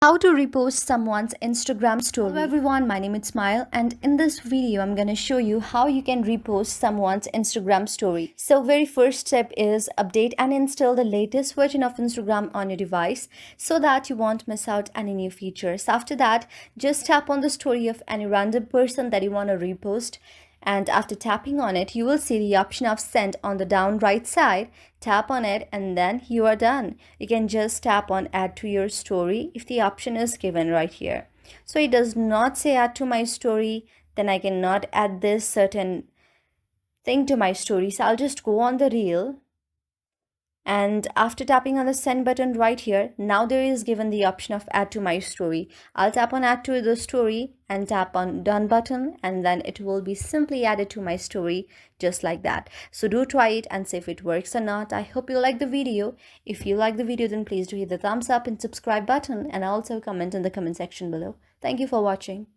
How to repost someone's Instagram story. Hello everyone, my name is Smile, and in this video I'm going to show you how you can repost someone's Instagram story. So very first step is update and install the latest version of Instagram on your device so that you won't miss out any new features. After that, just tap on the story of any random person that you want to repost, and after tapping on it you will see the option of send on the down right side. Tap on it and then you are done. You can just tap on add to your story if the option is given right here. So it does not say add to my story, then I cannot add this certain thing to my story, so I'll just go on the reel. And after tapping on the send button right here, now there is given the option of add to my story. I'll tap on add to the story and tap on done button, and then it will be simply added to my story just like that. So do try it and see if it works or not. I hope you like the video. If you like the video, then please do hit the thumbs up and subscribe button, and also comment in the comment section below. Thank you for watching.